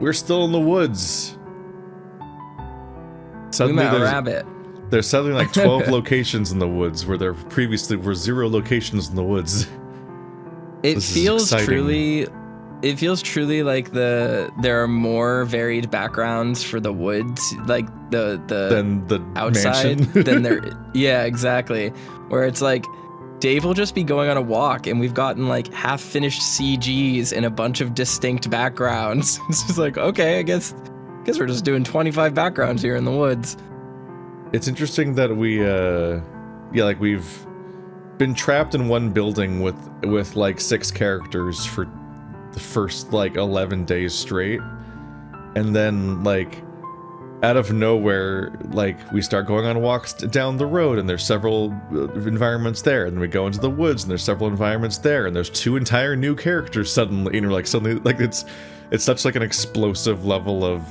we're still in the woods. Suddenly we met a rabbit. There's suddenly like 12 locations in the woods where there previously were 0 locations in the woods. It feels truly like there are more varied backgrounds for the woods, like than the outside mansion. than there. Yeah, exactly. Where it's like Dave will just be going on a walk and we've gotten like half finished CGs in a bunch of distinct backgrounds. It's just like, okay, I guess we're just doing 25 backgrounds here in the woods. It's interesting that we've been trapped in one building with like 6 characters for the first like 11 days straight, and then like out of nowhere, like we start going on walks down the road and there's several environments there, and then we go into the woods and there's several environments there, and there's 2 entire new characters suddenly, you know, like suddenly, like it's such like an explosive level of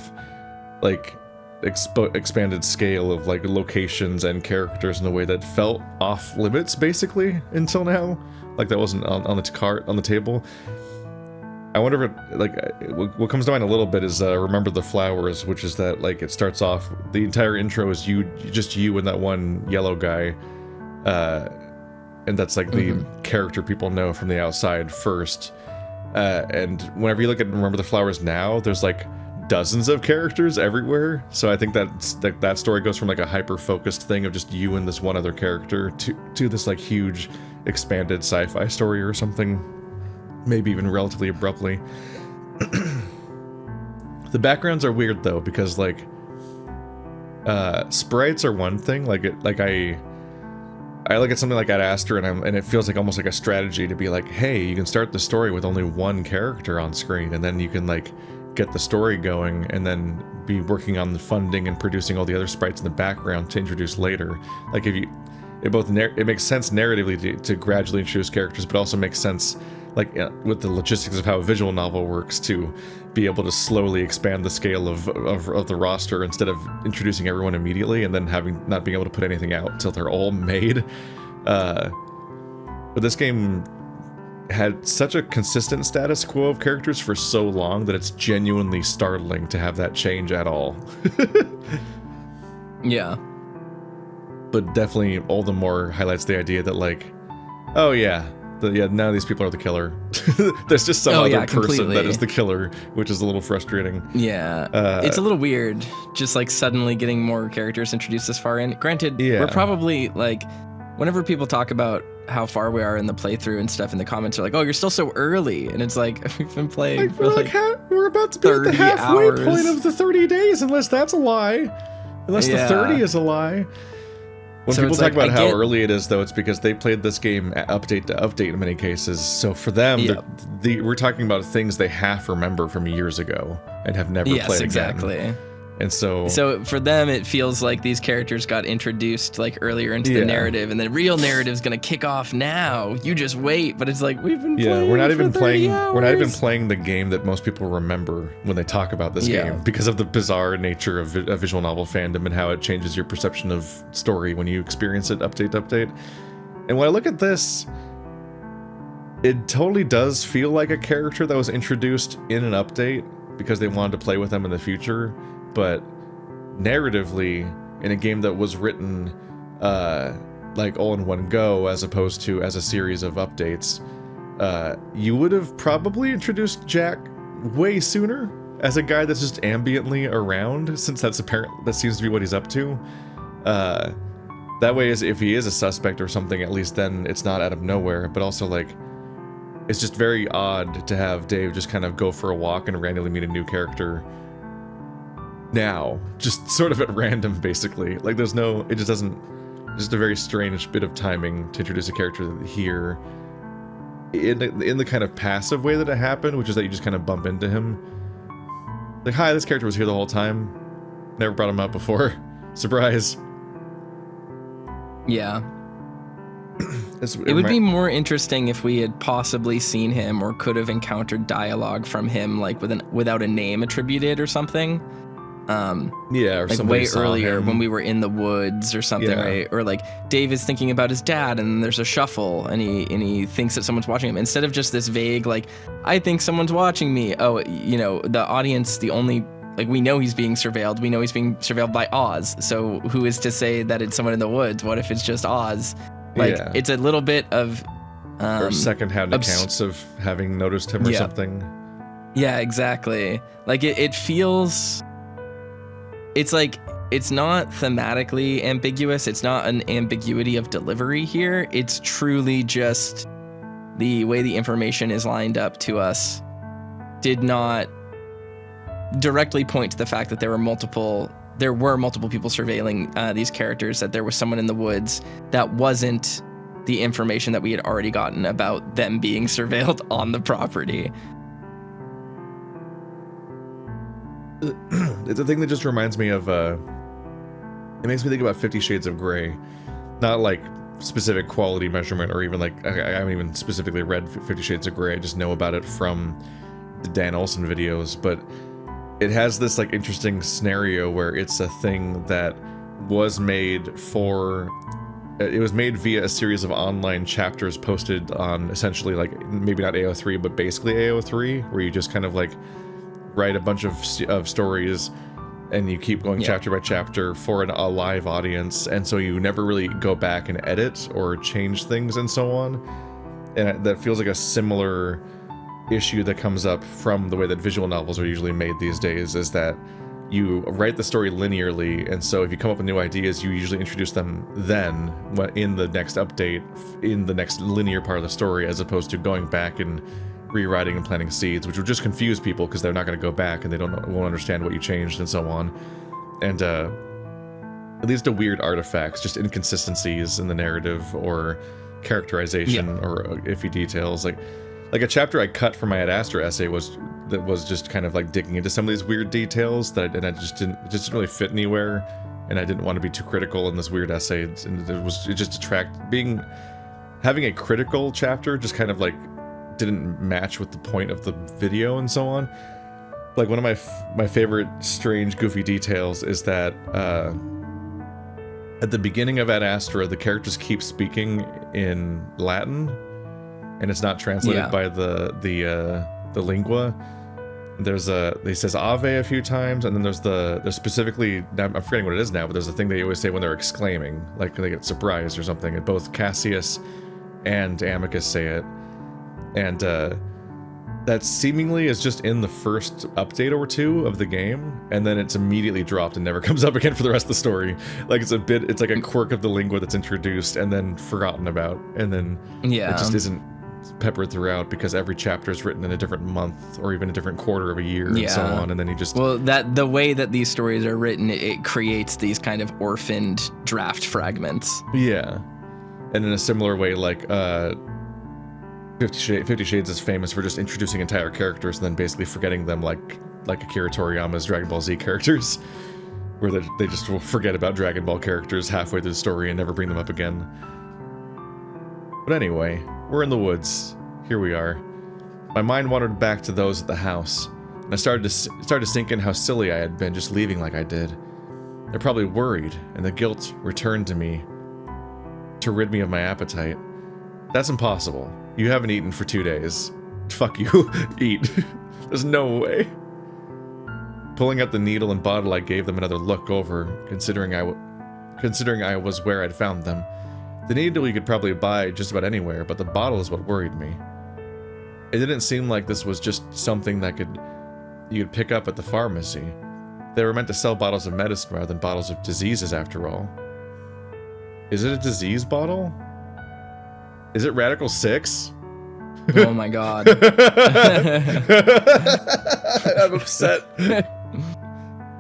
like expanded scale of like locations and characters in a way that felt off limits basically until now. Like that wasn't on the table. I wonder if it, like, what comes to mind a little bit is Remember the Flowers, which is that like it starts off, the entire intro is just you and that one yellow guy, and that's like the character people know from the outside first, and whenever you look at Remember the Flowers now, there's like dozens of characters everywhere. So I think that story goes from like a hyper-focused thing of just you and this one other character to this like huge expanded sci-fi story or something, maybe even relatively abruptly. The backgrounds are weird though, because like sprites are one thing. I look at something like Ad Astra and it feels like almost like a strategy to be like, hey, you can start the story with only one character on screen, and then you can like get the story going and then be working on the funding and producing all the other sprites in the background to introduce later. Like it makes sense narratively to gradually introduce characters, but also makes sense like with the logistics of how a visual novel works to be able to slowly expand the scale of the roster instead of introducing everyone immediately and then not being able to put anything out until they're all made. But this game had such a consistent status quo of characters for so long that it's genuinely startling to have that change at all. Yeah. But definitely all the more highlights the idea that like, oh yeah, none of these people are the killer. There's just some other person completely. That is the killer, which is a little frustrating. Yeah, it's a little weird, just like suddenly getting more characters introduced this far in. Granted, we're probably like, whenever people talk about how far we are in the playthrough and stuff in the comments are like, oh, you're still so early, and it's like we've been playing for like we're about to be at the halfway point of the 30 days, unless that's a lie, unless the 30 is a lie. When people talk about how early it is, though, it's because they played this game update to update in many cases. So for them, we're talking about things they half remember from years ago and have never played again. Exactly. And so for them, it feels like these characters got introduced like earlier into the narrative, and the real narrative's gonna kick off now. You just wait. But it's like we've been playing. We're not even playing. Hours. We're not even playing the game that most people remember when they talk about this game, because of the bizarre nature of a visual novel fandom and how it changes your perception of story when you experience it update to update. And when I look at this, it totally does feel like a character that was introduced in an update because they wanted to play with them in the future. But narratively, in a game that was written like all in one go as opposed to as a series of updates, you would have probably introduced Jack way sooner as a guy that's just ambiently around, since that seems to be what he's up to. That way, if he is a suspect or something, at least then it's not out of nowhere. But also, like, it's just very odd to have Dave just kind of go for a walk and randomly meet a new character now, just sort of at random, basically. Like, it's just a very strange bit of timing to introduce a character here in the kind of passive way that it happened, which is that you just kind of bump into him. Like, hi, this character was here the whole time. Never brought him up before. Surprise. Yeah. It would be more interesting if we had possibly seen him or could have encountered dialogue from him, like without a name attributed or something. Or like way earlier when we were in the woods or something, right? Or like Dave is thinking about his dad and there's a shuffle and he thinks that someone's watching him, instead of just this vague like, I think someone's watching me. Oh, the audience, the only, like, we know he's being surveilled. We know he's being surveilled by Oz. So who is to say that it's someone in the woods? What if it's just Oz? Like, it's a little bit of or secondhand accounts of having noticed him or something. Yeah, exactly. Like it feels, it's like, it's not thematically ambiguous. It's not an ambiguity of delivery here. It's truly just the way the information is lined up to us did not directly point to the fact that there were multiple people surveilling these characters, that there was someone in the woods. That wasn't the information that we had already gotten about them being surveilled on the property. It's a thing that just reminds me of, it makes me think about 50 Shades of Grey. Not like specific quality measurement, or even like, I haven't even specifically read 50 Shades of Grey, I just know about it from the Dan Olsen videos, but it has this like interesting scenario where it's a thing that was made via a series of online chapters posted on essentially like, maybe not AO3, but basically AO3, where you just kind of like write a bunch of stories and you keep going chapter by chapter for a live audience, and so you never really go back and edit or change things and so on. And that feels like a similar issue that comes up from the way that visual novels are usually made these days, is that you write the story linearly, and so if you come up with new ideas, you usually introduce them then in the next update, in the next linear part of the story, as opposed to going back and rewriting and planting seeds, which would just confuse people because they're not going to go back and they won't understand what you changed and so on. And it leads to weird artifacts, just inconsistencies in the narrative or characterization or iffy details. Like a chapter I cut from my Ad Astra essay was just kind of like digging into some of these weird details that it just didn't really fit anywhere, and I didn't want to be too critical in this weird essay, and it just having a critical chapter just kind of like didn't match with the point of the video and so on. Like one of my favorite strange goofy details is that at the beginning of Ad Astra, the characters keep speaking in Latin, and it's not translated by the lingua. He says Ave a few times, and then there's specifically, I'm forgetting what it is now, but there's a thing they always say when they're exclaiming, like they get surprised or something, and both Cassius and Amicus say it. And that seemingly is just in the first update or two of the game, and then it's immediately dropped and never comes up again for the rest of the story. Like it's like a quirk of the lingua that's introduced and then forgotten about, and then it just isn't peppered throughout because every chapter is written in a different month or even a different quarter of a year and so on, and then the way that these stories are written, it creates these kind of orphaned draft fragments. And in a similar way, like 50 Shades is famous for just introducing entire characters and then basically forgetting them, like Akira Toriyama's Dragon Ball Z characters, where they just will forget about Dragon Ball characters halfway through the story and never bring them up again. But anyway, we're in the woods. Here we are. My mind wandered back to those at the house, and I started to sink in how silly I had been just leaving like I did. They're probably worried, and the guilt returned to me to rid me of my appetite. That's impossible. You haven't eaten for 2 days. Fuck you. Eat. There's no way. Pulling out the needle and bottle, I gave them another look over, considering I was where I'd found them. The needle you could probably buy just about anywhere, but the bottle is what worried me. It didn't seem like this was just something that you could pick up at the pharmacy. They were meant to sell bottles of medicine rather than bottles of diseases, after all. Is it a disease bottle? Is it Radical 6? Oh my god. I'm upset.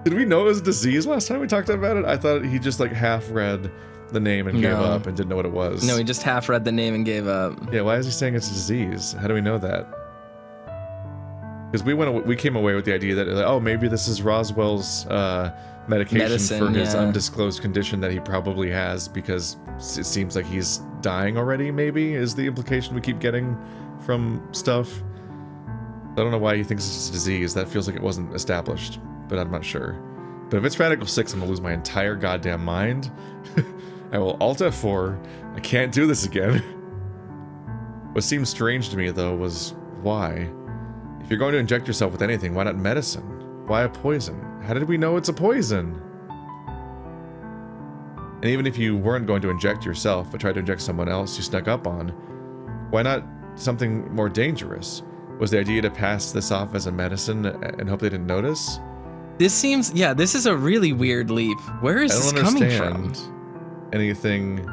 Did we know it was a disease last time we talked about it? I thought he just like half read the name and gave up and didn't know what it was. No, he just half read the name and gave up. Yeah, why is he saying it's a disease? How do we know that? Because we came away with the idea that, oh, maybe this is Roswell's medicine for his undisclosed condition that he probably has, because it seems like he's dying already, maybe, is the implication we keep getting from stuff. I don't know why he thinks it's a disease. That feels like it wasn't established, but I'm not sure. But if it's Radical 6, I'm gonna lose my entire goddamn mind. I will Alt F4. I can't do this again. What seemed strange to me, though, was why? If you're going to inject yourself with anything, why not medicine? Why a poison? How did we know it's a poison? And even if you weren't going to inject yourself, but tried to inject someone else you snuck up on, why not something more dangerous? Was the idea to pass this off as a medicine and hope they didn't notice? This seems, yeah, this is a really weird leap. Where is this coming from? Anything.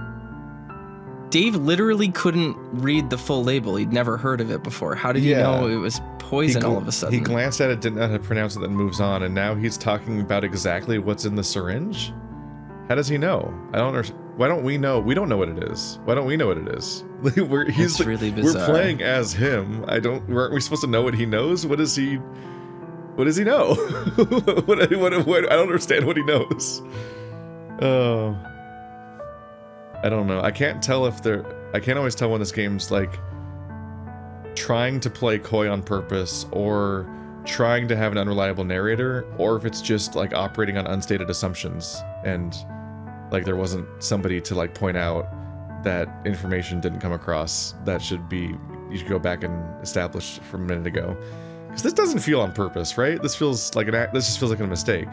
Dave literally couldn't read the full label. He'd never heard of it before. How did he know it was poison all of a sudden? He glanced at it, didn't know how to pronounce it, then moves on, and now he's talking about exactly what's in the syringe? How does he know? I don't understand. Why don't we know? We don't know what it is. Why don't we know what it is? It's really bizarre. We're playing as him. Weren't we supposed to know what he knows? What does he know? I don't understand what he knows. Oh. I don't know. I can't always tell when this game's like trying to play coy on purpose or trying to have an unreliable narrator, or if it's just like operating on unstated assumptions and like there wasn't somebody to like point out that information didn't come across that you should go back and establish from a minute ago. Because this doesn't feel on purpose, right? This just feels like a mistake.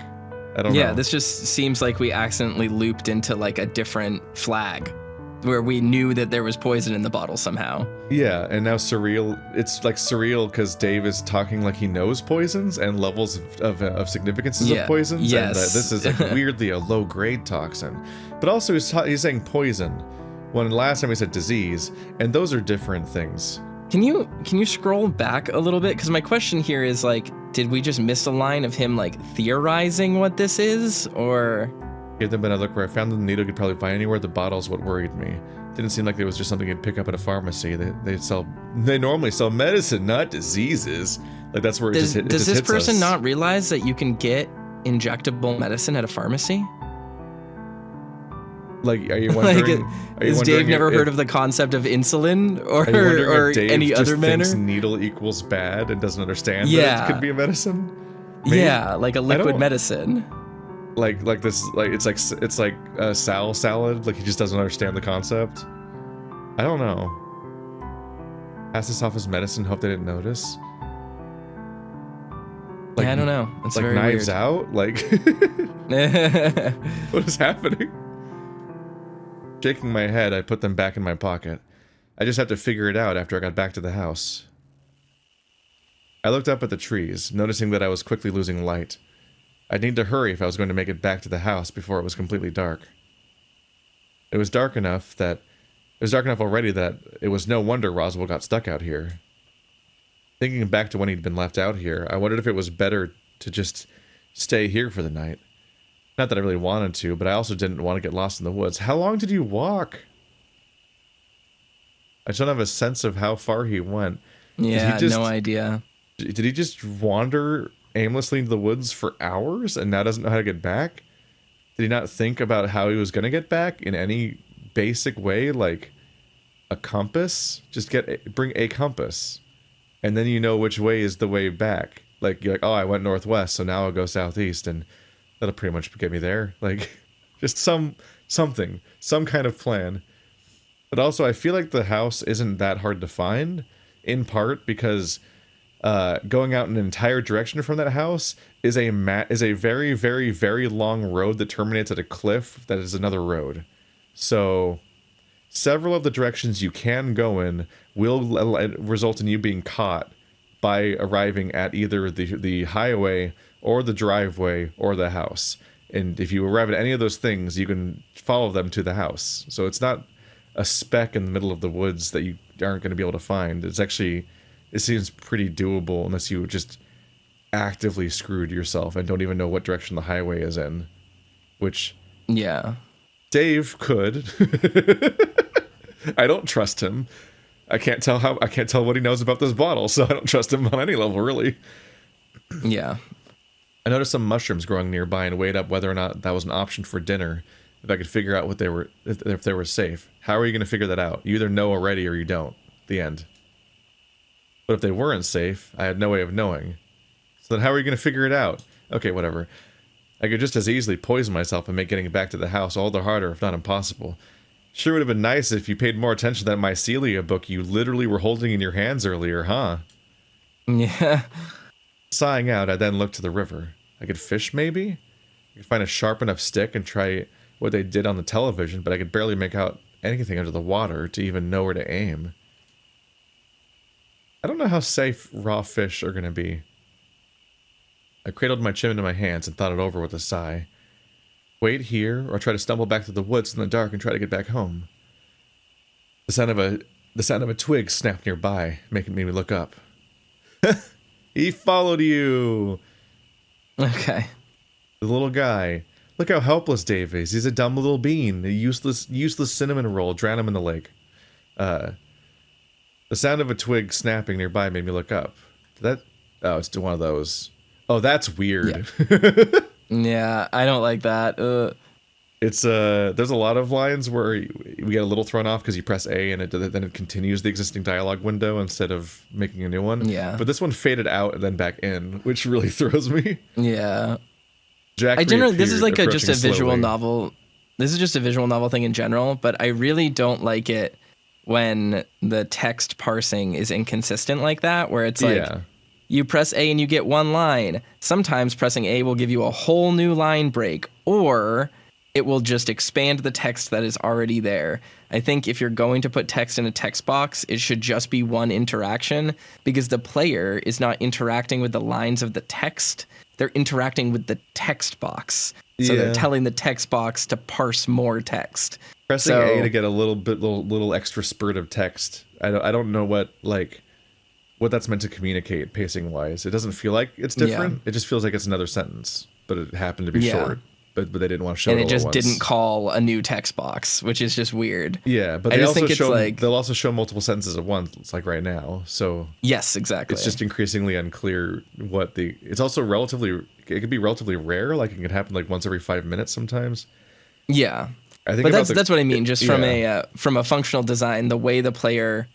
I don't know. Yeah, this just seems like we accidentally looped into like a different flag where we knew that there was poison in the bottle somehow. Yeah, and now it's like surreal because Dave is talking like he knows poisons and levels of significances of poisons. Yes. And this is like weirdly a low-grade toxin. But also he's saying poison when last time he said disease, and those are different things. Can you scroll back a little bit? Because my question here is like, did we just miss a line of him like theorizing what this is, or? Give them another look where I found the needle could probably find anywhere. The bottle's what worried me. Didn't seem like it was just something you'd pick up at a pharmacy. They normally sell medicine, not diseases. Like that's where does this person not realize that you can get injectable medicine at a pharmacy? Like, are you wondering? Has Dave never heard of the concept of insulin or any other manner? Thinks needle equals bad and doesn't understand that it could be a medicine. Maybe? Yeah, like a liquid medicine. Like this, like it's like a salad. Like he just doesn't understand the concept. I don't know. Pass this off as medicine. Hope they didn't notice. Like, yeah, I don't know. It's like very Knives weird. Out. Like what is happening? Shaking my head, I put them back in my pocket. I just had to figure it out after I got back to the house. I looked up at the trees, noticing that I was quickly losing light. I'd need to hurry if I was going to make it back to the house before it was completely dark. It was dark enough already that it was no wonder Roswell got stuck out here. Thinking back to when he'd been left out here, I wondered if it was better to just stay here for the night. Not that I really wanted to, but I also didn't want to get lost in the woods. How long did you walk? I just don't have a sense of how far he went. Yeah, no idea. Did he just wander aimlessly into the woods for hours and now doesn't know how to get back? Did he not think about how he was going to get back in any basic way, like a compass? Just bring a compass, and then you know which way is the way back. Like, you're like, oh, I went northwest, so now I'll go southeast, and that'll pretty much get me there. Like, just some kind of plan. But also, I feel like the house isn't that hard to find, in part because going out an entire direction from that house is a very, very, very long road that terminates at a cliff that is another road. So several of the directions you can go in will result in you being caught by arriving at either the highway or the driveway or the house. And if you arrive at any of those things, you can follow them to the house. So it's not a speck in the middle of the woods that you aren't going to be able to find. It seems pretty doable unless you just actively screwed yourself and don't even know what direction the highway is in. Which, yeah, Dave could. I don't trust him. I can't tell what he knows about this bottle, so I don't trust him on any level, really. Yeah. I noticed some mushrooms growing nearby and weighed up whether or not that was an option for dinner. If I could figure out if they were safe. How are you going to figure that out? You either know already or you don't. The end. But if they weren't safe, I had no way of knowing. So then how are you going to figure it out? Okay, whatever. I could just as easily poison myself and make getting back to the house all the harder, if not impossible. Sure would have been nice if you paid more attention to that mycelia book you literally were holding in your hands earlier, huh? Yeah. Sighing out, I then looked to the river. I could fish, maybe? I could find a sharp enough stick and try what they did on the television, but I could barely make out anything under the water to even know where to aim. I don't know how safe raw fish are going to be. I cradled my chin into my hands and thought it over with a sigh. Wait here, or try to stumble back through the woods in the dark and try to get back home. The sound of a twig snapped nearby, making me look up. He followed you! Okay. The little guy. Look how helpless Dave is. He's a dumb little bean. A useless cinnamon roll. Drown him in the lake. The sound of a twig snapping nearby made me look up. Oh, it's one of those. Oh, that's weird. Yeah, yeah, I don't like that. It's there's a lot of lines where we get a little thrown off because you press A and then it continues the existing dialogue window instead of making a new one. Yeah. But this one faded out and then back in, which really throws me. Yeah. Jack this is like just a visual slowly. novel. This is just a visual novel thing in general, but I really don't like it when the text parsing is inconsistent like that, where it's like you press A and you get one line. Sometimes pressing A will give you a whole new line break, or it will just expand the text that is already there. I think if you're going to put text in a text box, it should just be one interaction, because the player is not interacting with the lines of the text. They're interacting with the text box. So they're telling the text box to parse more text. Pressing A to get a little extra spurt of text. I don't know what that's meant to communicate pacing wise. It doesn't feel like it's different. It just feels like it's another sentence, but it happened to be short. But they didn't want to show it all at once. And it just didn't call a new text box, which is just weird. Yeah, but they'll also show multiple sentences at once. It's like right now. So yes, exactly. It's just increasingly unclear what it's also it could be relatively rare. Like it can happen like once every 5 minutes sometimes. Yeah, I think but that's what I mean. Just from a functional design, the way the player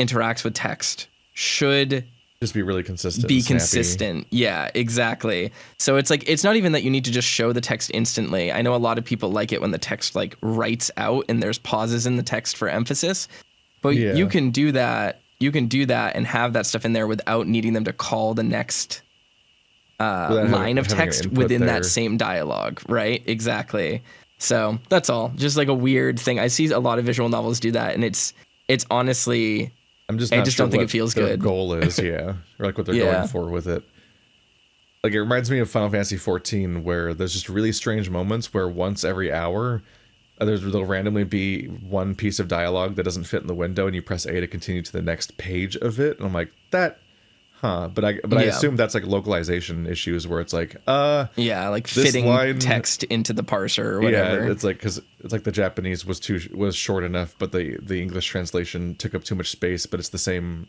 interacts with text should just be really consistent. Yeah, exactly. So it's like, it's not even that you need to just show the text instantly. I know a lot of people like it when the text like writes out and there's pauses in the text for emphasis, but you can do that. You can do that and have that stuff in there without needing them to call the next line of text within that same dialogue. Right. Exactly. So that's all. Just like a weird thing. I see a lot of visual novels do that, and it's honestly, I just don't think it feels their good. Goal is, or like what they're going for with it. Like it reminds me of Final Fantasy 14, where there's just really strange moments where once every hour, there'll randomly be one piece of dialogue that doesn't fit in the window, and you press A to continue to the next page of it, and I'm like, but I assume that's like localization issues where it's like like fitting text into the parser or whatever. Yeah, it's like because it's like the Japanese was short enough, but the English translation took up too much space. But it's the same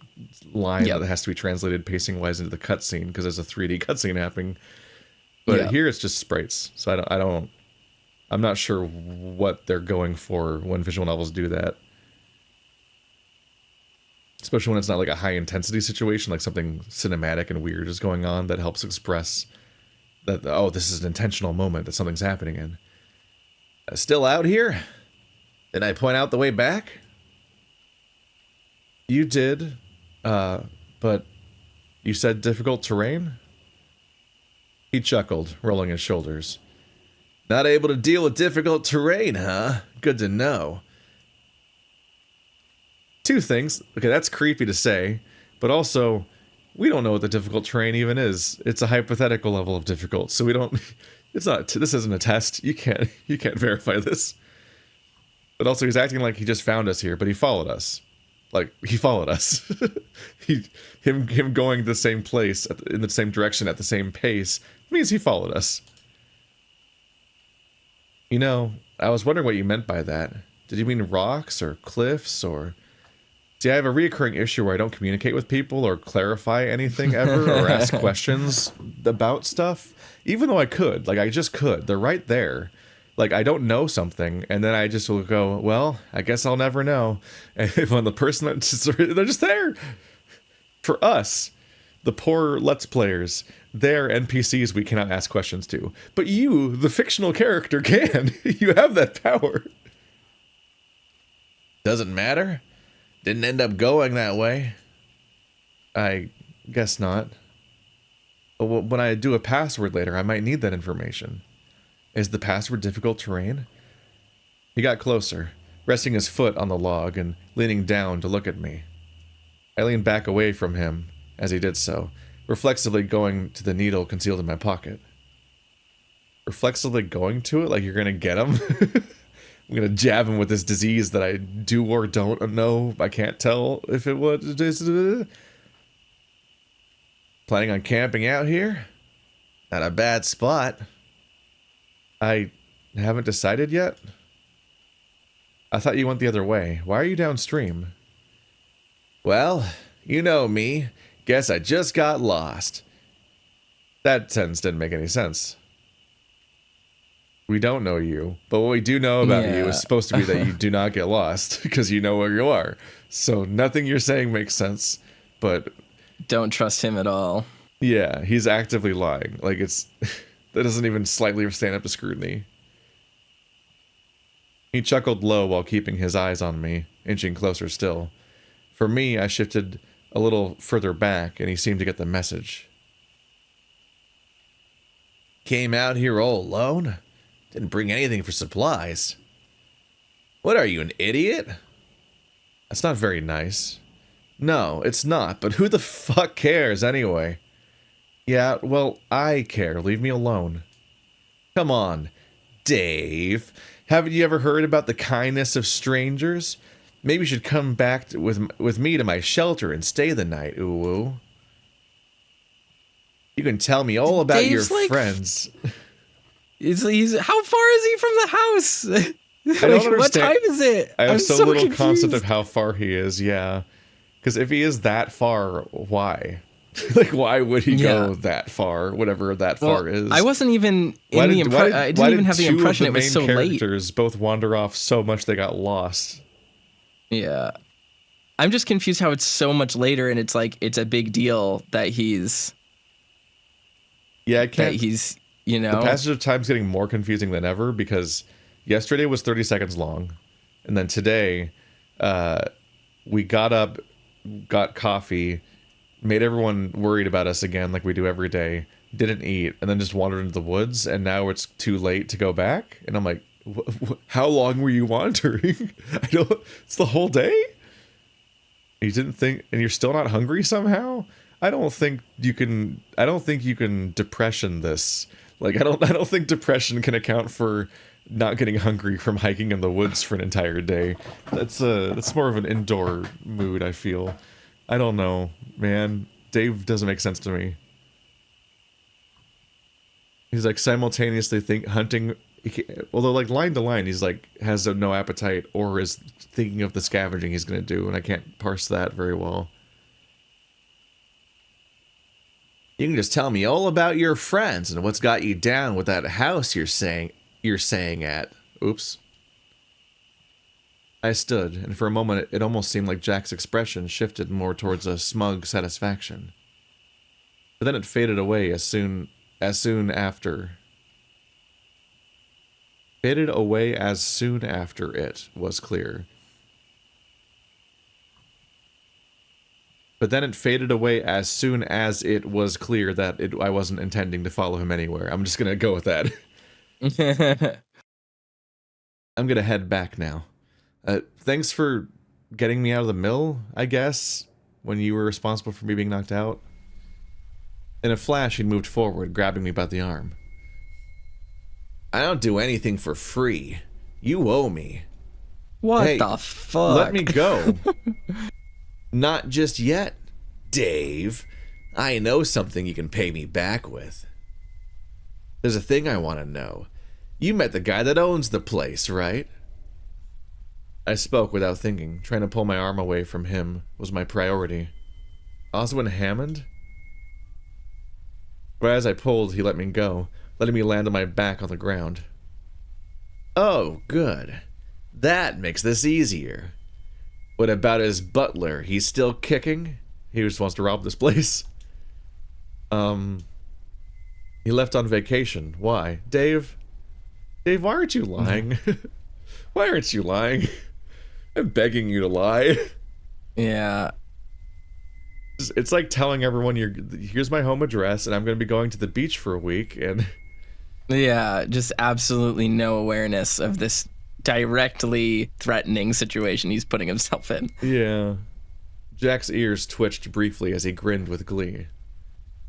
line that has to be translated pacing wise into the cutscene because there's a 3D cutscene happening. But here it's just sprites, so I'm not sure what they're going for when visual novels do that. Especially when it's not like a high intensity situation, like something cinematic and weird is going on that helps express that, this is an intentional moment that something's happening in. Still out here? Did I point out the way back? You did, but you said difficult terrain? He chuckled, rolling his shoulders. Not able to deal with difficult terrain, huh? Good to know. Two things. Okay, that's creepy to say, but also, we don't know what the difficult terrain even is. It's a hypothetical level of difficult, so we don't. It's not. This isn't a test. You can't verify this. But also, he's acting like he just found us here, but he followed us. Like he followed us. Him going the same place in the same direction at the same pace means he followed us. You know, I was wondering what you meant by that. Did you mean rocks or cliffs or? See, I have a reoccurring issue where I don't communicate with people or clarify anything ever or ask questions about stuff, even though I could. Like, I just could. They're right there. Like, I don't know something, and then I just will go, well, I guess I'll never know. And when the person, they're just there for us. The poor Let's Players. They're NPCs we cannot ask questions to. But you, the fictional character, can. You have that power. Doesn't matter. Didn't end up going that way. I guess not. But when I do a password later, I might need that information. Is the password difficult terrain? He got closer, resting his foot on the log and leaning down to look at me. I leaned back away from him as he did so, reflexively going to the needle concealed in my pocket. Reflexively going to it like you're gonna get him? I'm gonna jab him with this disease that I do or don't know. I can't tell if it was. Planning on camping out here? Not a bad spot. I haven't decided yet. I thought you went the other way. Why are you downstream? Well, you know me. Guess I just got lost. That sentence didn't make any sense. We don't know you, but what we do know about you is supposed to be that you do not get lost, because you know where you are. So nothing you're saying makes sense, but... Don't trust him at all. Yeah, he's actively lying. Like, it's... that doesn't even slightly stand up to scrutiny. He chuckled low while keeping his eyes on me, inching closer still. For me, I shifted a little further back, and he seemed to get the message. Came out here all alone? Didn't bring anything for supplies. What are you, an idiot? That's not very nice. No, it's not, but who the fuck cares anyway? Yeah, well, I care. Leave me alone. Come on, Dave. Haven't you ever heard about the kindness of strangers? Maybe you should come back with me to my shelter and stay the night, ooh. You can tell me all about Dave's your friends. He's how far is he from the house? I don't understand. What time is it? I have so little confused. concept of how far he is, yeah. Because if he is that far, why? Like, why would he go that far, whatever that far is? I wasn't even in the impression. I didn't even have the impression it was so late. Why did two of the main characters both wander off so much they got lost? Yeah. I'm just confused how it's so much later and it's like, it's a big deal that he's... Yeah, I can't... That he's, you know... The passage of time's getting more confusing than ever because yesterday was 30 seconds long. And then today, we got up, got coffee, made everyone worried about us again like we do every day, didn't eat, and then just wandered into the woods, and now it's too late to go back? And I'm like, how long were you wandering? It's the whole day? You didn't think, and you're still not hungry somehow? I don't think you can depression this. Like, I don't think depression can account for not getting hungry from hiking in the woods for an entire day. That's more of an indoor mood, I feel. I don't know, man. Dave doesn't make sense to me. He's like simultaneously hunting, although like line to line, he's like has no appetite or is thinking of the scavenging he's gonna do, and I can't parse that very well. You can just tell me all about your friends and what's got you down with that house you're saying at. Oops. I stood, and for a moment it almost seemed like Jack's expression shifted more towards a smug satisfaction. But then it faded away as soon after it was clear. But then it faded away as soon as it was clear that I wasn't intending to follow him anywhere. I'm just gonna go with that. I'm gonna head back now. Thanks for getting me out of the mill, I guess, when you were responsible for me being knocked out. In a flash, he moved forward, grabbing me by the arm. I don't do anything for free. You owe me. What the fuck? Let me go. Not just yet, Dave. I know something you can pay me back with. There's a thing I want to know. You met the guy that owns the place, right? I spoke without thinking. Trying to pull my arm away from him was my priority. Oswin Hammond? But as I pulled, he let me go, letting me land on my back on the ground. Oh, good. That makes this easier. What about his butler? He's still kicking? He just wants to rob this place. He left on vacation. Why? Dave, why aren't you lying? Why aren't you lying? I'm begging you to lie. Yeah. It's like telling everyone here's my home address and I'm going to be going to the beach for a week and yeah, just absolutely no awareness of this directly threatening situation he's putting himself in. Yeah. Jack's ears twitched briefly as he grinned with glee.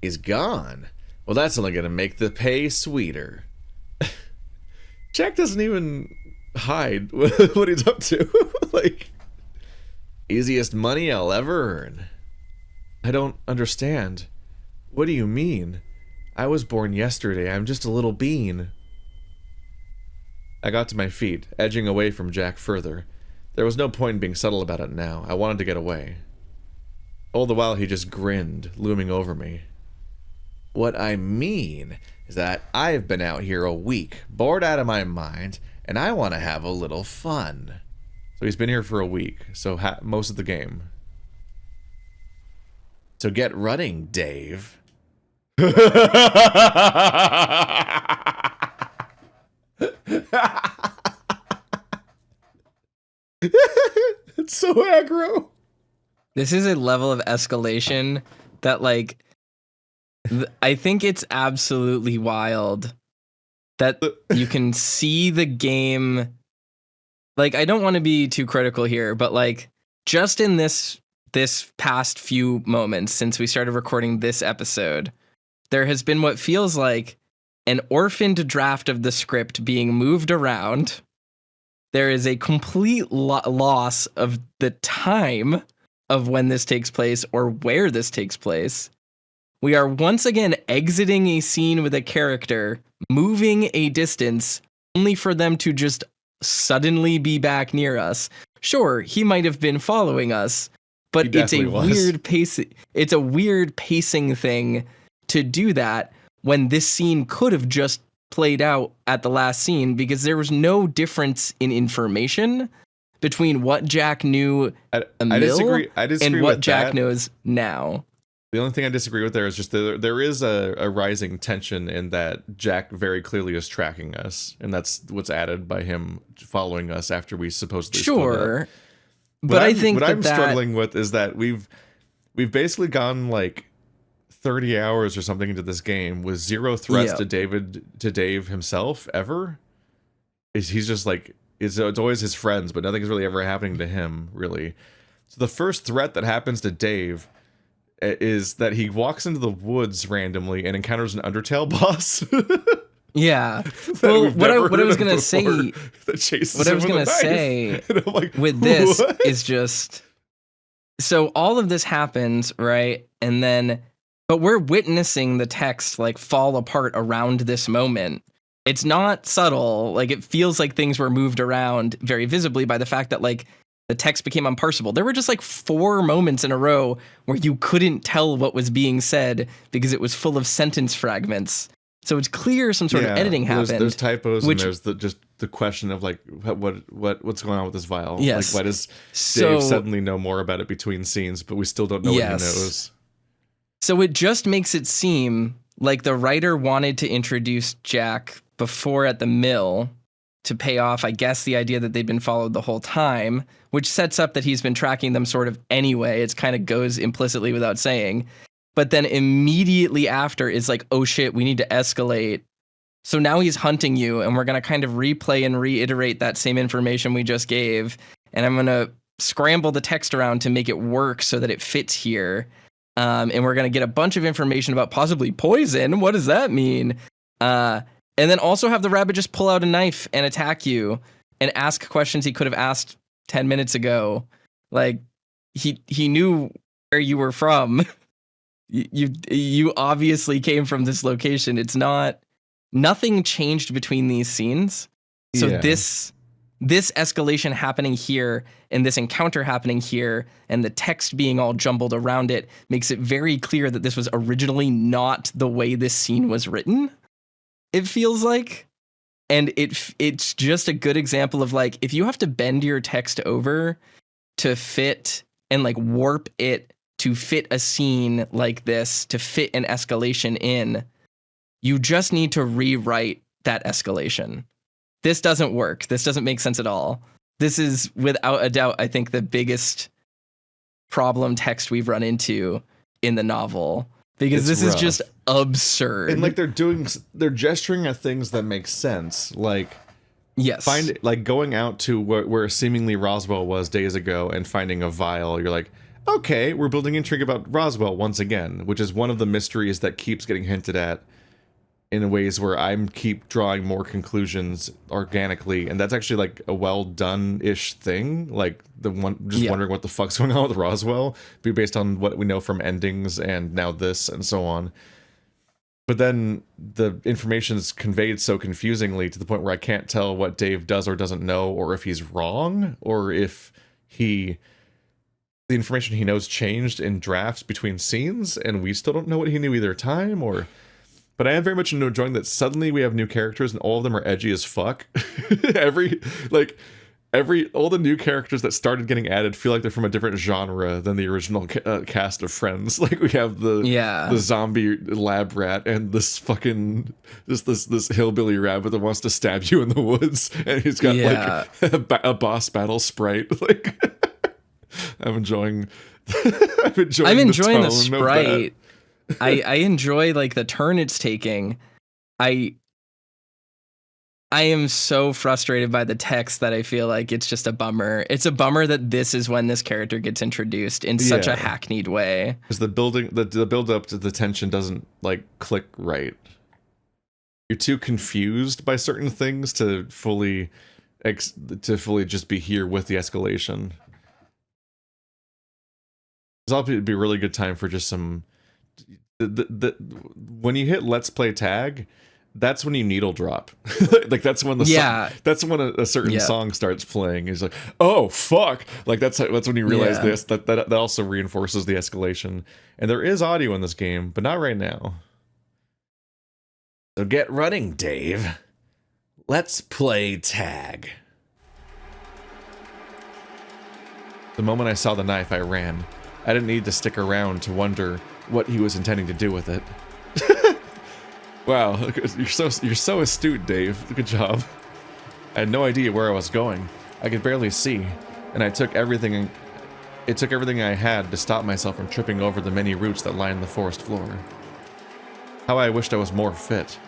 He's gone. Well, that's only going to make the pay sweeter. Jack doesn't even hide what he's up to. Like, easiest money I'll ever earn. I don't understand. What do you mean? I was born yesterday. I'm just a little bean. I got to my feet, edging away from Jack further. There was no point in being subtle about it now. I wanted to get away. All the while he just grinned, looming over me. What I mean is that I've been out here a week, bored out of my mind, and I want to have a little fun. So he's been here for a week, so most of the game. So get running, Dave. It's so aggro. This is a level of escalation that, like, I think it's absolutely wild that you can see the game. Like, I don't want to be too critical here, but like, just in this past few moments since we started recording this episode, there has been what feels like an orphaned draft of the script being moved around. There is a complete loss of the time of when this takes place or where this takes place. We are once again exiting a scene with a character, moving a distance, only for them to just suddenly be back near us. Sure, he might have been following us, but it's a weird pace. It's a weird pacing thing to do that when this scene could have just played out at the last scene, because there was no difference in information between what Jack knew and what Jack knows now. The only thing I disagree with there is just there is a rising tension in that Jack very clearly is tracking us, and that's what's added by him following us after we supposedly split up. But I think what I'm struggling with is that we've basically gone like 30 hours or something into this game with zero threats to Dave himself ever. He's just like, it's always his friends, but nothing is really ever happening to him, really. So the first threat that happens to Dave is that he walks into the woods randomly and encounters an Undertale boss. Yeah. Well, what I was gonna say, like, with this is just, so all of this happens, right? And then, but we're witnessing the text like fall apart around this moment. It's not subtle. Like, it feels like things were moved around very visibly by the fact that like the text became unparsable. There were just like 4 moments in a row where you couldn't tell what was being said because it was full of sentence fragments. So it's clear some sort of editing happened. There's typos, and there's the question of like what's going on with this vial. Yes. Like, why does Dave suddenly know more about it between scenes, but we still don't know what he knows? So it just makes it seem like the writer wanted to introduce Jack before at the mill to pay off, I guess, the idea that they've been followed the whole time, which sets up that he's been tracking them sort of anyway. It's kind of goes implicitly without saying. But then immediately after is like, oh shit, we need to escalate. So now he's hunting you, and we're going to kind of replay and reiterate that same information we just gave. And I'm going to scramble the text around to make it work so that it fits here. And we're going to get a bunch of information about possibly poison. What does that mean? And then also have the rabbit just pull out a knife and attack you and ask questions he could have asked 10 minutes ago. Like, he knew where you were from. You obviously came from this location. It's nothing changed between these scenes. So this escalation happening here and this encounter happening here and the text being all jumbled around it makes it very clear that this was originally not the way this scene was written. It feels like, and it's just a good example of like, if you have to bend your text over to fit and like warp it to fit a scene like this, to fit an escalation in, you just need to rewrite that escalation. This doesn't work. This doesn't make sense at all. This is, without a doubt, I think the biggest problem text we've run into in the novel, because this is just absurd. And like they're gesturing at things that make sense. Like, yes, going out to where seemingly Roswell was days ago and finding a vial. You're like, okay, we're building intrigue about Roswell once again, which is one of the mysteries that keeps getting hinted at in ways where I'm keep drawing more conclusions organically, and that's actually like a well done-ish thing. Like wondering what the fuck's going on with Roswell, be based on what we know from endings and now this and so on. But then the information is conveyed so confusingly to the point where I can't tell what Dave does or doesn't know, or if he's wrong, or if the information he knows changed in drafts between scenes, and we still don't know what he knew either time, or... But I am very much enjoying that suddenly we have new characters and all of them are edgy as fuck. all the new characters that started getting added feel like they're from a different genre than the original cast of Friends. Like we have the zombie lab rat and this fucking this hillbilly rabbit that wants to stab you in the woods, and he's got like a boss battle sprite. Like I'm enjoying the sprite. I enjoy like the turn it's taking. I am so frustrated by the text that I feel like it's just a bummer. It's a bummer that this is when this character gets introduced in such a hackneyed way. Because the build up to the tension doesn't like click right. You're too confused by certain things to fully just be here with the escalation. It'd be a really good time for just some. When you hit Let's Play tag, that's when you needle drop. Like that's when that's when a certain song starts playing. It's like, oh fuck! Like that's when you realize this. That also reinforces the escalation. And there is audio in this game, but not right now. So get running, Dave. Let's play tag. The moment I saw the knife, I ran. I didn't need to stick around to wonder what he was intending to do with it. Wow, you're so astute, Dave. Good job. I had no idea where I was going. I could barely see, and it took everything I had to stop myself from tripping over the many roots that lined the forest floor. How I wished I was more fit.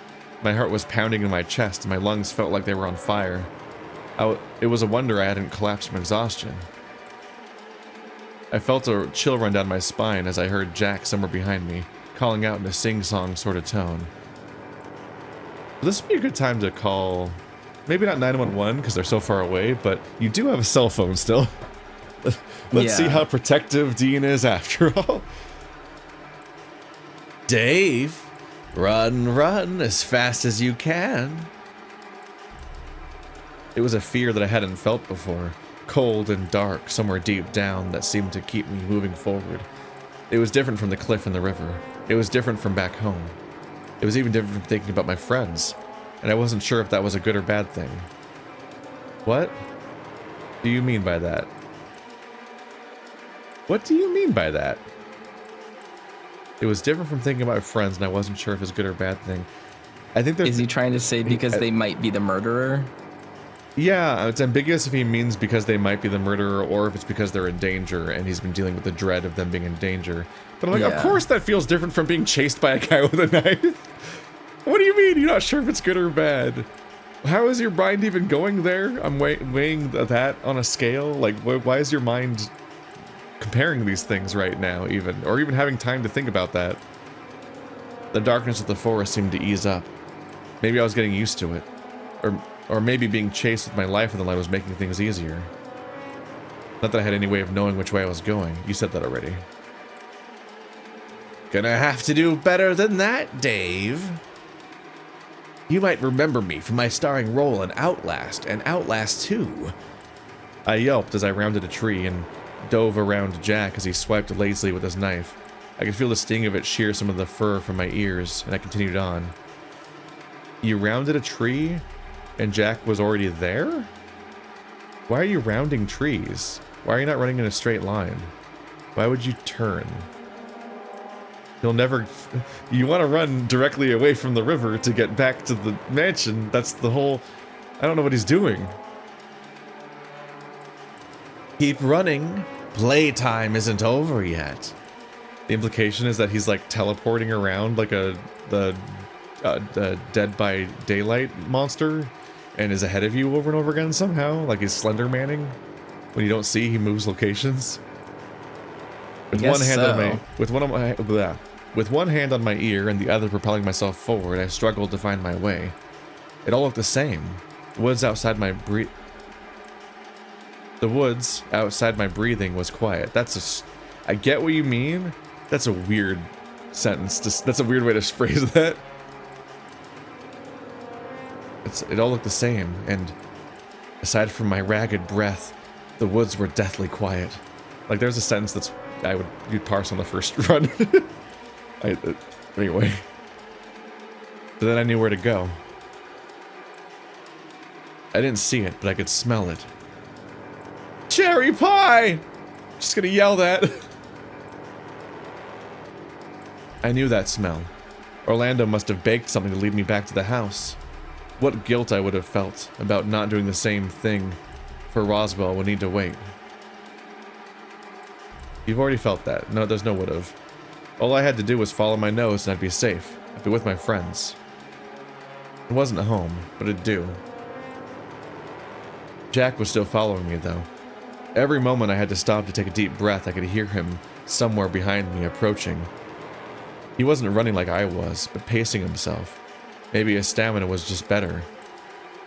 My heart was pounding in my chest, and my lungs felt like they were on fire. It was a wonder I hadn't collapsed from exhaustion. I felt a chill run down my spine as I heard Jack somewhere behind me, calling out in a sing-song sort of tone. This would be a good time to call, maybe not 911 because they're so far away, but you do have a cell phone still. Let's see how protective Dean is after all. Dave, run as fast as you can. It was a fear that I hadn't felt before. Cold and dark somewhere deep down that seemed to keep me moving forward. It was different from the cliff and the river. It was different from back home. It was even different from thinking about my friends, and I wasn't sure if that was a good or bad thing. What do you mean by that? What do you mean by that? It was different from thinking about my friends, and I wasn't sure if it's a good or bad thing. I think is he trying to say because they might be the murderer? Yeah, it's ambiguous if he means because they might be the murderer or if it's because they're in danger and he's been dealing with the dread of them being in danger. But I'm like, of course that feels different from being chased by a guy with a knife. What do you mean you're not sure if it's good or bad? How is your mind even going there? I'm weighing that on a scale. Like, why is your mind comparing these things right now even? Or even having time to think about that? The darkness of the forest seemed to ease up. Maybe I was getting used to it. Or maybe being chased with my life in the line was making things easier. Not that I had any way of knowing which way I was going. You said that already. Gonna have to do better than that, Dave. You might remember me from my starring role in Outlast and Outlast 2. I yelped as I rounded a tree and dove around Jack as he swiped lazily with his knife. I could feel the sting of it shear some of the fur from my ears, and I continued on. You rounded a tree? And Jack was already there? Why are you rounding trees? Why are you not running in a straight line? Why would you turn? You'll never... You want to run directly away from the river to get back to the mansion. That's the whole... I don't know what he's doing. Keep running. Playtime isn't over yet. The implication is that he's like teleporting around like the Dead by Daylight monster and is ahead of you over and over again somehow, like he's Slender Manning. When you don't see, he moves locations. With one hand on my ear and the other propelling myself forward, I struggled to find my way. It all looked the same. The woods outside my breathing was quiet. I get what you mean. That's a weird sentence. That's a weird way to phrase that. It all looked the same, and aside from my ragged breath, the woods were deathly quiet. Like, there's a sentence you'd parse on the first run. Anyway. So then I knew where to go. I didn't see it, but I could smell it. Cherry pie! Just gonna yell that. I knew that smell. Orlando must have baked something to lead me back to the house. What guilt I would have felt about not doing the same thing for Roswell would need to wait. You've already felt that. No, there's no would have. All I had to do was follow my nose and I'd be safe. I'd be with my friends. It wasn't a home, but it'd do. Jack was still following me, though. Every moment I had to stop to take a deep breath, I could hear him somewhere behind me approaching. He wasn't running like I was, but pacing himself. Maybe his stamina was just better.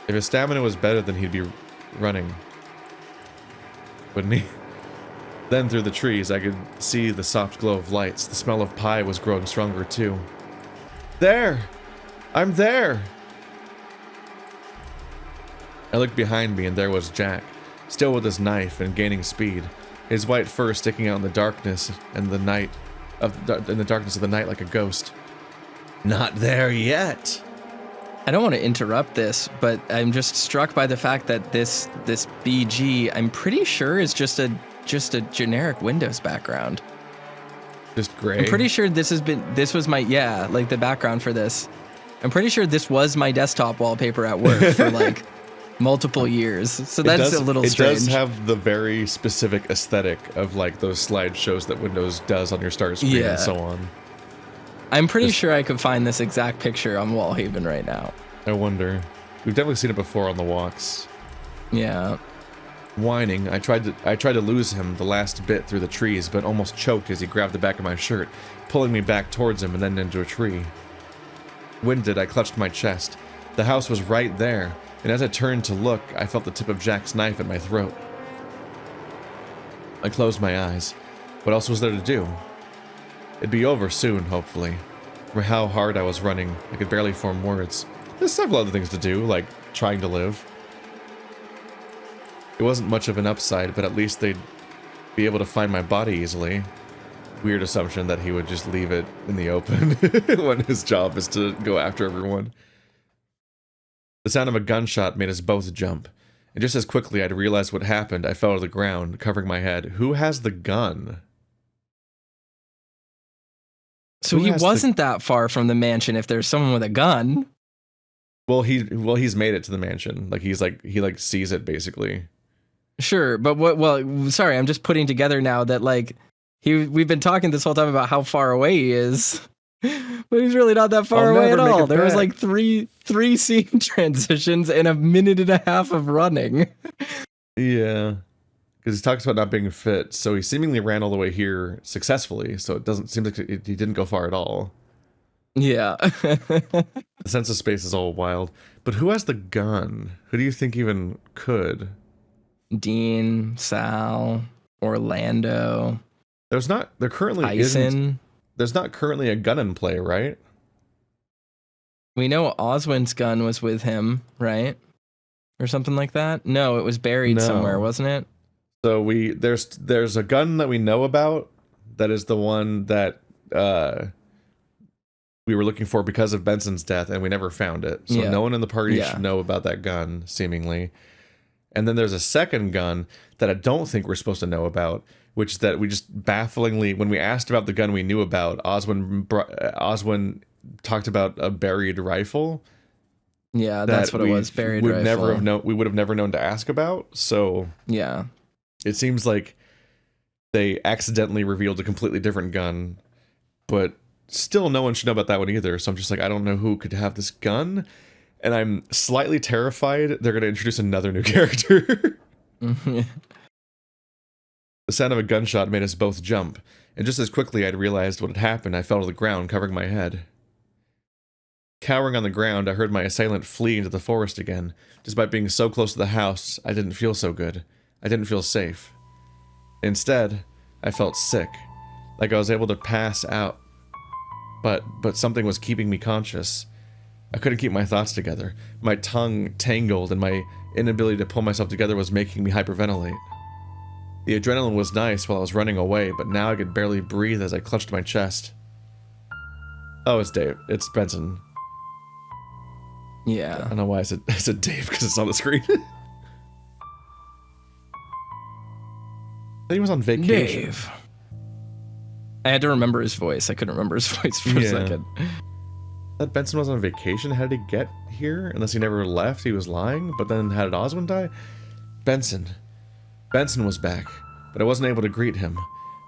If his stamina was better, then he'd be running. Wouldn't he? Then through the trees, I could see the soft glow of lights. The smell of pie was growing stronger, too. There! I'm there! I looked behind me, and there was Jack, still with his knife and gaining speed, his white fur sticking out in the darkness and in the darkness of the night like a ghost. Not there yet. I don't want to interrupt this, but I'm just struck by the fact that this BG, I'm pretty sure, is just a generic Windows background. Just gray. I'm pretty sure this was my, like the background for this. I'm pretty sure this was my desktop wallpaper at work for like multiple years. So that's a little strange. It does have the very specific aesthetic of like those slideshows that Windows does on your start screen and so on. I'm pretty sure I could find this exact picture on Wallhaven right now. I wonder. We've definitely seen it before on the walks. Yeah. Whining, I tried to lose him the last bit through the trees, but almost choked as he grabbed the back of my shirt, pulling me back towards him and then into a tree. Winded, I clutched my chest. The house was right there, and as I turned to look, I felt the tip of Jack's knife at my throat. I closed my eyes. What else was there to do? It'd be over soon, hopefully. From how hard I was running, I could barely form words. There's several other things to do, like trying to live. It wasn't much of an upside, but at least they'd be able to find my body easily. Weird assumption that he would just leave it in the open when his job is to go after everyone. The sound of a gunshot made us both jump, and just as quickly I'd realized what happened, I fell to the ground, covering my head. Who has the gun? So he wasn't that far from the mansion if there's someone with a gun. Well, he's made it to the mansion. Like he sees it basically. Sure, but sorry, I'm just putting together now that like we've been talking this whole time about how far away he is. But he's really not that far away at all. There was like three scene transitions and a minute and a half of running. Yeah. Because he talks about not being fit, so he seemingly ran all the way here successfully, so it doesn't seem like he didn't go far at all. Yeah. The sense of space is all wild. But who has the gun? Who do you think even could? Dean, Sal, Orlando. There's not a gun in play, right? We know Oswin's gun was with him, right? Or something like that? No, it was buried somewhere, wasn't it? So there's a gun that we know about that is the one that we were looking for because of Benson's death, and we never found it. So no one in the party should know about that gun, seemingly. And then there's a second gun that I don't think we're supposed to know about, which that we just bafflingly, when we asked about the gun we knew about, Oswin talked about a buried rifle. Yeah, that's what it was. Buried rifle. We would have never known to ask about. So yeah, it seems like they accidentally revealed a completely different gun, but still no one should know about that one either. So I'm just like, I don't know who could have this gun, and I'm slightly terrified they're going to introduce another new character. The sound of a gunshot made us both jump, and just as quickly I'd realized what had happened, I fell to the ground, covering my head. Cowering on the ground, I heard my assailant flee into the forest again. Despite being so close to the house, I didn't feel so good. I didn't feel safe. Instead, I felt sick, like I was able to pass out. But something was keeping me conscious. I couldn't keep my thoughts together. My tongue tangled, and my inability to pull myself together was making me hyperventilate. The adrenaline was nice while I was running away, but now I could barely breathe as I clutched my chest. Oh, it's Dave. It's Benson. Yeah. I don't know why I said Dave, because it's on the screen. He was on vacation. Dave. I had to remember his voice. I couldn't remember his voice for a second. That Benson was on vacation? How did he get here? Unless he never left, he was lying. But then how did Oswin die? Benson was back, but I wasn't able to greet him.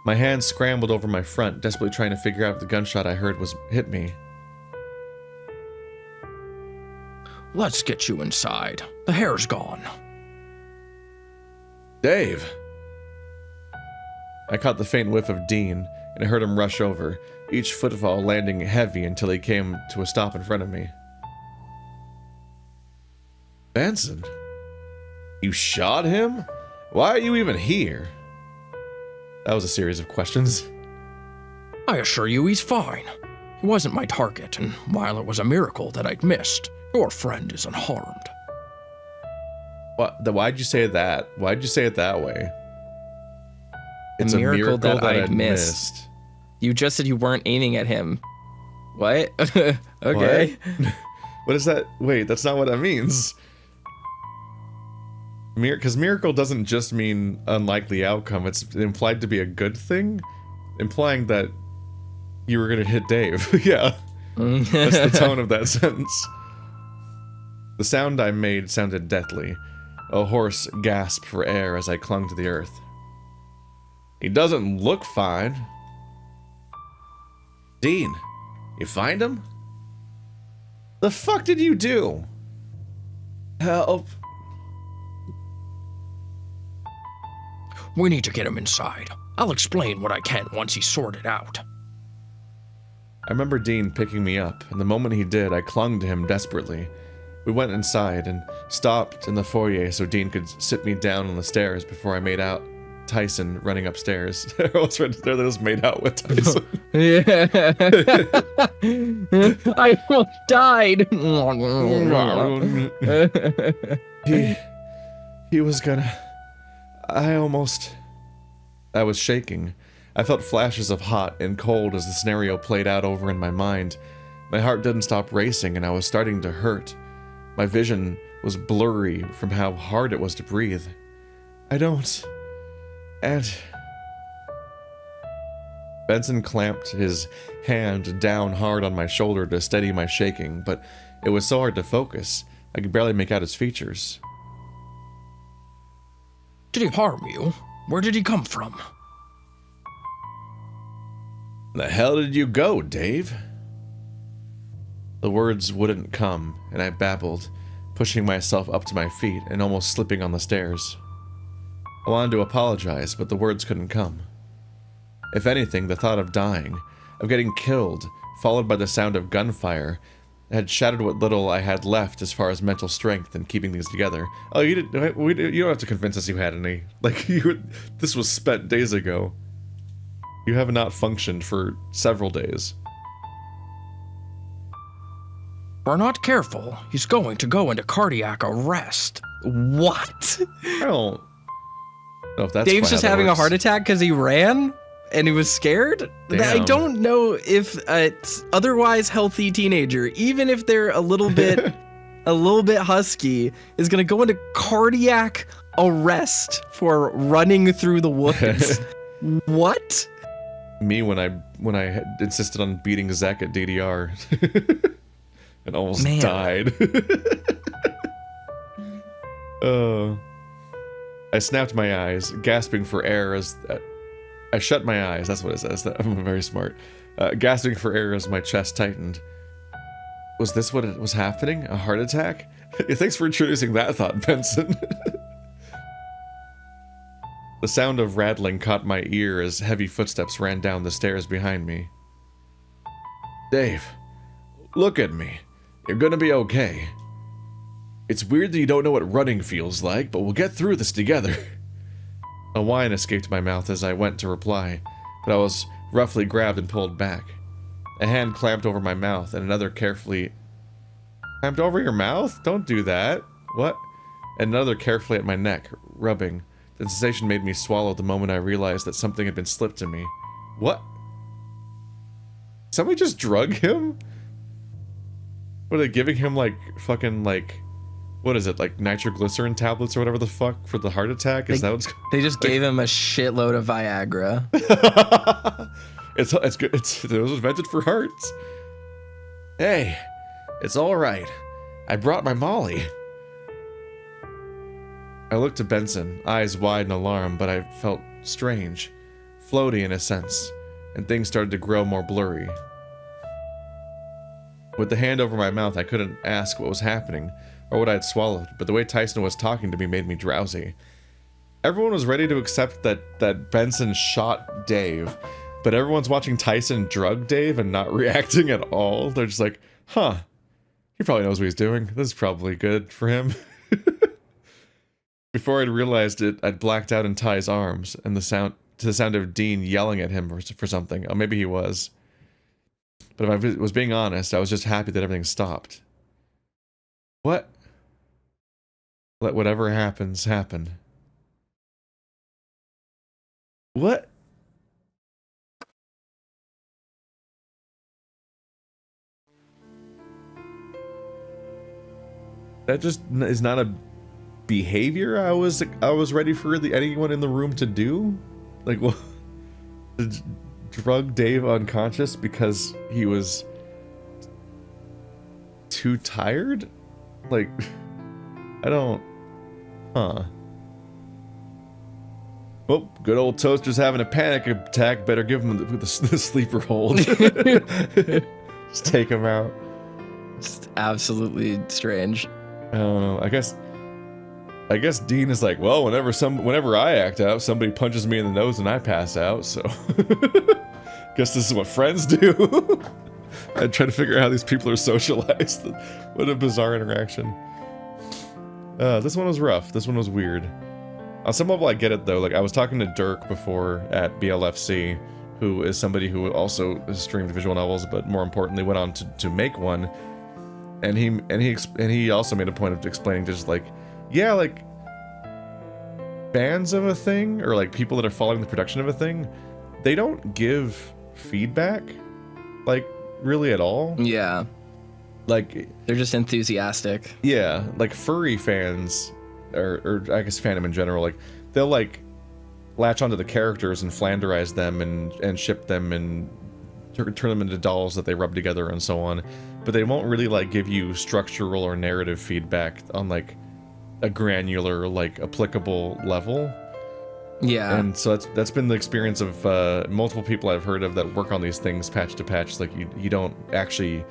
My hands scrambled over my front, desperately trying to figure out if the gunshot I heard hit me. Let's get you inside. The hair's gone. Dave! I caught the faint whiff of Dean, and I heard him rush over, each footfall landing heavy until he came to a stop in front of me. Benson? You shot him? Why are you even here? That was a series of questions. I assure you he's fine. He wasn't my target, and while it was a miracle that I'd missed, your friend is unharmed. Why'd you say that? Why'd you say it that way? It's a miracle that I'd missed. You just said you weren't aiming at him. What? Okay. What is that? Wait, that's not what that means. Because miracle doesn't just mean unlikely outcome. It's implied to be a good thing, implying that you were gonna hit Dave. Yeah, that's the tone of that sentence. The sound I made sounded deathly. A hoarse gasp for air as I clung to the earth. He doesn't look fine. Dean, you find him? The fuck did you do? Help. We need to get him inside. I'll explain what I can once he's sorted out. I remember Dean picking me up, and the moment he did, I clung to him desperately. We went inside and stopped in the foyer so Dean could sit me down on the stairs before I made out Tyson running upstairs. I was right there that was made out with Tyson. Yeah. I almost died. He was gonna... I was shaking. I felt flashes of hot and cold as the scenario played out over in my mind. My heart didn't stop racing and I was starting to hurt. My vision was blurry from how hard it was to breathe. Benson clamped his hand down hard on my shoulder to steady my shaking, but it was so hard to focus, I could barely make out his features. Did he harm you? Where did he come from? The hell did you go, Dave? The words wouldn't come, and I babbled, pushing myself up to my feet and almost slipping on the stairs. I wanted to apologize, but the words couldn't come. If anything, the thought of dying, of getting killed, followed by the sound of gunfire, had shattered what little I had left as far as mental strength and keeping things together. Oh, you don't have to convince us you had any. Like, this was spent days ago. You have not functioned for several days. If we're not careful, he's going to go into cardiac arrest. What? I don't know if that's Dave's just having a heart attack because he ran and he was scared? Damn. I don't know if it's otherwise healthy teenager, even if they're a little bit husky, is going to go into cardiac arrest for running through the woods. What? Me when I insisted on beating Zek at DDR and almost died. I snapped my eyes, gasping for air as I shut my eyes. That's what it says. I'm very smart. Gasping for air as my chest tightened. Was this what was happening? A heart attack? Thanks for introducing that thought, Benson. The sound of rattling caught my ear as heavy footsteps ran down the stairs behind me. Dave, look at me. You're gonna be okay. It's weird that you don't know what running feels like, but we'll get through this together. A whine escaped my mouth as I went to reply, but I was roughly grabbed and pulled back. A hand clamped over my mouth and another carefully... Clamped over your mouth? Don't do that. What? And another carefully at my neck, rubbing. The sensation made me swallow the moment I realized that something had been slipped to me. What? Somebody just drug him? What are they giving him, like, fucking, like... What is it, like nitroglycerin tablets or whatever the fuck for the heart attack? Is that what's... They just gave him a shitload of Viagra. It's good. It was invented for hearts. Hey, it's all right. I brought my Molly. I looked to Benson, eyes wide in alarm, but I felt strange, floaty in a sense, and things started to grow more blurry. With the hand over my mouth, I couldn't ask what was happening or what I had swallowed, but the way Tyson was talking to me made me drowsy. Everyone was ready to accept that Benson shot Dave, but everyone's watching Tyson drug Dave and not reacting at all. They're just like, huh, he probably knows what he's doing. This is probably good for him. Before I'd realized it, I'd blacked out in Ty's arms, and to the sound of Dean yelling at him for something. Oh, maybe he was. But if I was being honest, I was just happy that everything stopped. What? Let whatever happens, happen. What? That just is not a behavior I was ready for anyone in the room to do. Like, well, drug Dave unconscious because he was too tired? Like, I don't... Huh. Oh, good old Toaster's having a panic attack. Better give him the sleeper hold. Just take him out. It's absolutely strange. I don't know. I guess Dean is like, well, whenever I act out, somebody punches me in the nose and I pass out, so... Guess this is what friends do. I try to figure out how these people are socialized. What a bizarre interaction. This one was rough. This one was weird. On some level, I get it, though. Like, I was talking to Dirk before at BLFC, who is somebody who also has streamed visual novels, but more importantly, went on to make one. And he also made a point of explaining just like, yeah, like, fans of a thing, or like people that are following the production of a thing, they don't give feedback, like, really at all. Yeah. Like, they're just enthusiastic. Yeah, like furry fans, or I guess fandom in general, like, they'll like latch onto the characters and flanderize them and ship them and turn them into dolls that they rub together and so on, but they won't really like give you structural or narrative feedback on like a granular, like, applicable level. Yeah. And so that's been the experience of multiple people I've heard of that work on these things patch to patch. Like, you don't actually,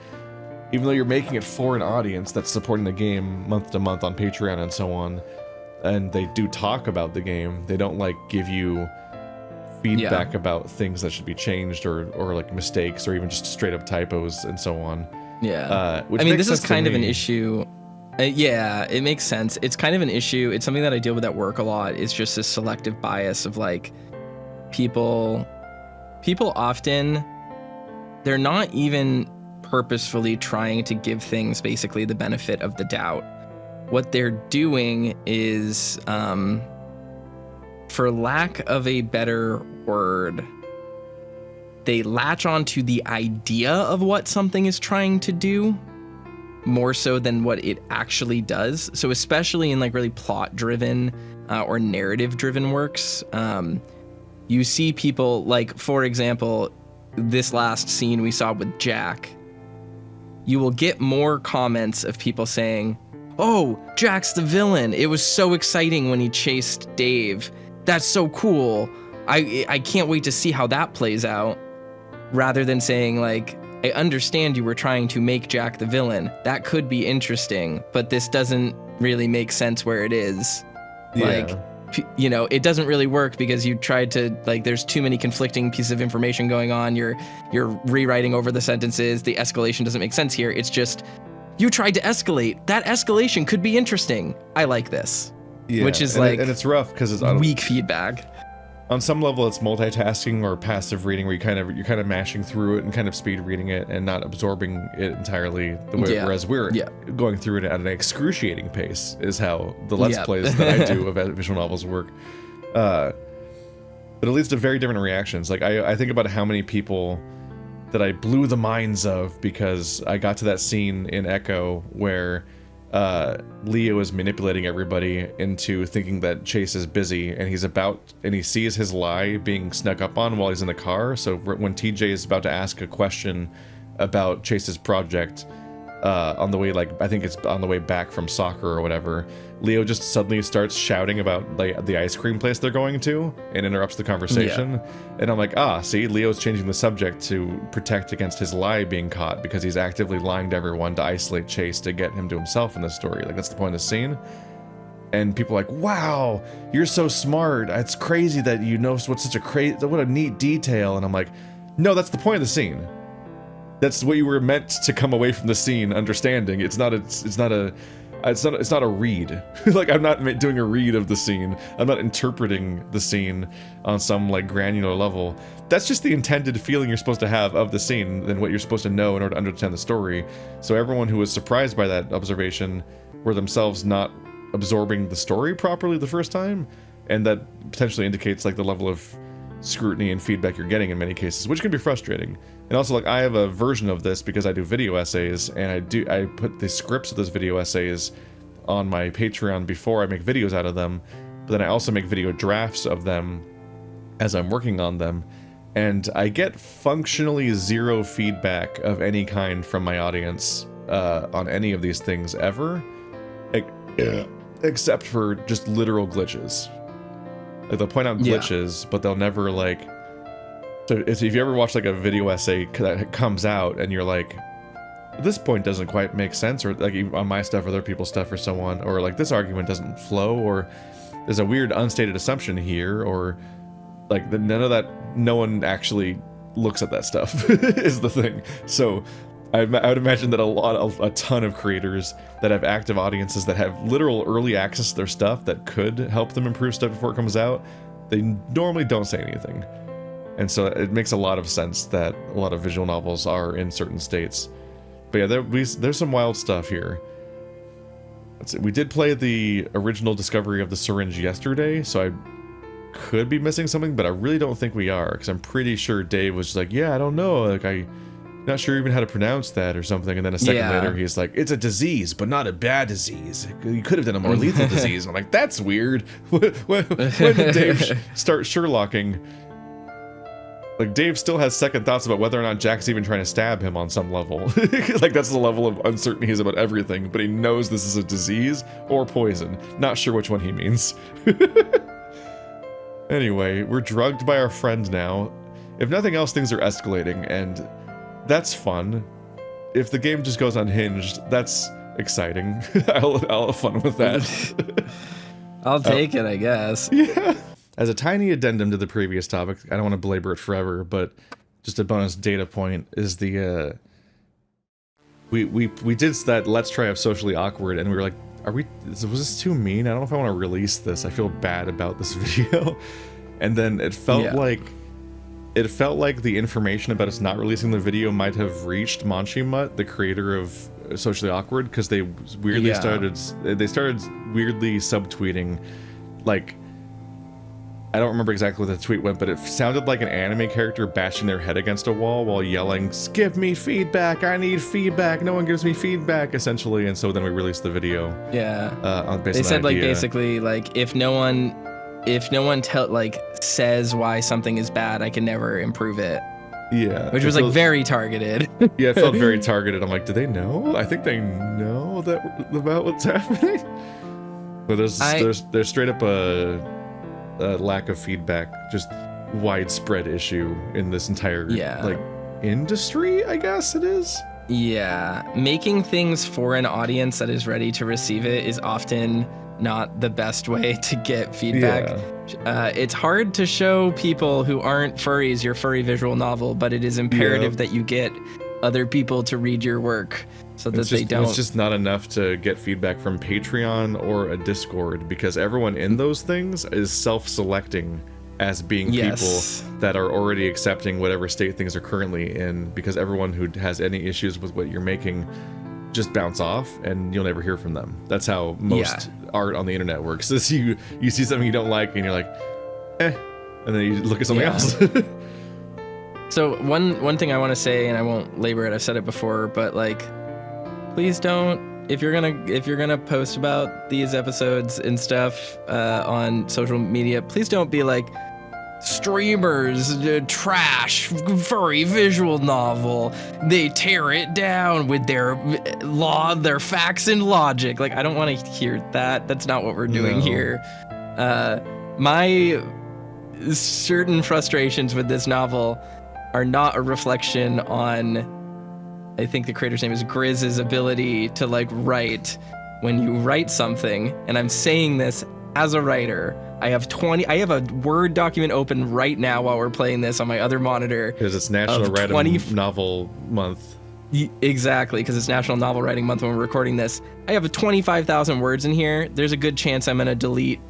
even though you're making it for an audience that's supporting the game month to month on Patreon and so on, and they do talk about the game, they don't like give you feedback about things that should be changed or like mistakes or even just straight up typos and so on. Yeah. I mean, this is kind of an issue. Yeah, it makes sense. It's kind of an issue. It's something that I deal with at work a lot. It's just this selective bias of like people often, they're not even purposefully trying to give things basically the benefit of the doubt. What they're doing is, for lack of a better word, they latch onto the idea of what something is trying to do more so than what it actually does. So especially in like really plot driven or narrative driven works, you see people, like, for example, this last scene we saw with Jack, you will get more comments of people saying, oh, Jack's the villain. It was so exciting when he chased Dave. That's so cool. I can't wait to see how that plays out. Rather than saying, like, I understand you were trying to make Jack the villain. That could be interesting, but this doesn't really make sense where it is. Yeah. Like, you know, it doesn't really work because you tried to, like, there's too many conflicting pieces of information going on. You're rewriting over the sentences. The escalation doesn't make sense here. It's just, you tried to escalate. That escalation could be interesting. I like this. Yeah. Which is and it's rough because it's weak feedback. On some level, it's multitasking or passive reading, where you're kind of mashing through it and kind of speed reading it and not absorbing it entorely. Whereas we're going through it at an excruciating pace, is how the Let's Plays that I do of visual novels work. But it leads to very different reactions. Like I think about how many people that I blew the minds of because I got to that scene in Echo where Leo is manipulating everybody into thinking that Chase is busy, and he sees his lie being snuck up on while he's in the car. So when TJ is about to ask a question about Chase's project, on the way, like, I think it's on the way back from soccer or whatever, Leo just suddenly starts shouting about, like, the ice cream place they're going to and interrupts the conversation. And I'm like, see, Leo's changing the subject to protect against his lie being caught because he's actively lying to everyone to isolate Chase to get him to himself in the story. Like, that's the point of the scene. And people are like, wow, you're so smart. It's crazy that you know what a neat detail. And I'm like, no, that's the point of the scene. That's what you were meant to come away from the scene understanding. It's not a read. Like, I'm not doing a read of the scene. I'm not interpreting the scene on some, like, granular level. That's just the intended feeling you're supposed to have of the scene and what you're supposed to know in order to understand the story. So everyone who was surprised by that observation were themselves not absorbing the story properly the first time, and that potentially indicates, like, the level of scrutiny and feedback you're getting in many cases, which can be frustrating. And also, like, I have a version of this because I do video essays, and I put the scripts of those video essays on my Patreon before I make videos out of them, but then I also make video drafts of them as I'm working on them, and I get functionally zero feedback of any kind from my audience on any of these things ever, except for just literal glitches. Like, they'll point out glitches, but they'll never, like... So if you ever watch, like, a video essay that comes out and you're like, this point doesn't quite make sense, or, like, on my stuff or other people's stuff or so on, or, like, this argument doesn't flow, or there's a weird unstated assumption here, or, like, no one actually looks at that stuff, is the thing. So I would imagine that a ton of creators that have active audiences that have literal early access to their stuff that could help them improve stuff before it comes out, they normally don't say anything. And so it makes a lot of sense that a lot of visual novels are in certain states. But yeah, there's some wild stuff here. Let's see, we did play the original Discovery of the Syringe yesterday, so I could be missing something, but I really don't think we are, because I'm pretty sure Dave was just like, yeah, I don't know, like, I'm not sure even how to pronounce that or something, and then a second later he's like, it's a disease, but not a bad disease. You could have done a more lethal disease. I'm like, that's weird. When did Dave start Sherlocking? Like, Dave still has second thoughts about whether or not Jack's even trying to stab him on some level. Like, that's the level of uncertainty he has about everything, but he knows this is a disease or poison. Not sure which one he means. Anyway, we're drugged by our friend now. If nothing else, things are escalating, and that's fun. If the game just goes unhinged, that's exciting. I'll have fun with that. I'll take it, I guess. Yeah. As a tiny addendum to the previous topic, I don't want to belabor it forever, but just a bonus data point is the we did that Let's Try of Socially Awkward, and we were like, was this too mean? I don't know if I want to release this. I feel bad about this video. And then it felt like the information about us not releasing the video might have reached Manchi Mutt, the creator of Socially Awkward, because they weirdly started weirdly subtweeting, like, I don't remember exactly what the tweet went, but it sounded like an anime character bashing their head against a wall while yelling, give me feedback, I need feedback, no one gives me feedback, essentially. And so then we released the video. Yeah. They said, like, basically, like, if no one if no one says why something is bad, I can never improve it. Yeah. Which was like very targeted. Yeah, it felt very targeted. I'm like, do they know? I think they know about what's happening. But there's straight up a lack of feedback, just widespread issue in this entire industry, I guess it is. Yeah, making things for an audience that is ready to receive it is often not the best way to get feedback. Yeah. It's hard to show people who aren't furries your furry visual novel, but it is imperative that you get other people to read your work so that they don't. It's just not enough to get feedback from Patreon or a Discord, because everyone in those things is self-selecting as being people that are already accepting whatever state things are currently in, because everyone who has any issues with what you're making just bounce off and you'll never hear from them. That's how most art on the internet works. Is you see something you don't like and you're like, and then you look at something else. So one thing I want to say, and I won't labor it, I've said it before, but like, please don't, if you're gonna post about these episodes and stuff on social media, please don't be like, streamers trash furry visual novel, they tear it down with their facts and logic. Like, I don't want to hear that. That's not what we're doing here. My certain frustrations with this novel are not a reflection on, I think the creator's name is Grizz's ability to like write. When you write something, and I'm saying this as a writer, I have a Word document open right now while we're playing this on my other monitor. Because it's National Writing Novel Month. Exactly, because it's National Novel Writing Month when we're recording this. I have 25,000 words in here. There's a good chance I'm going to delete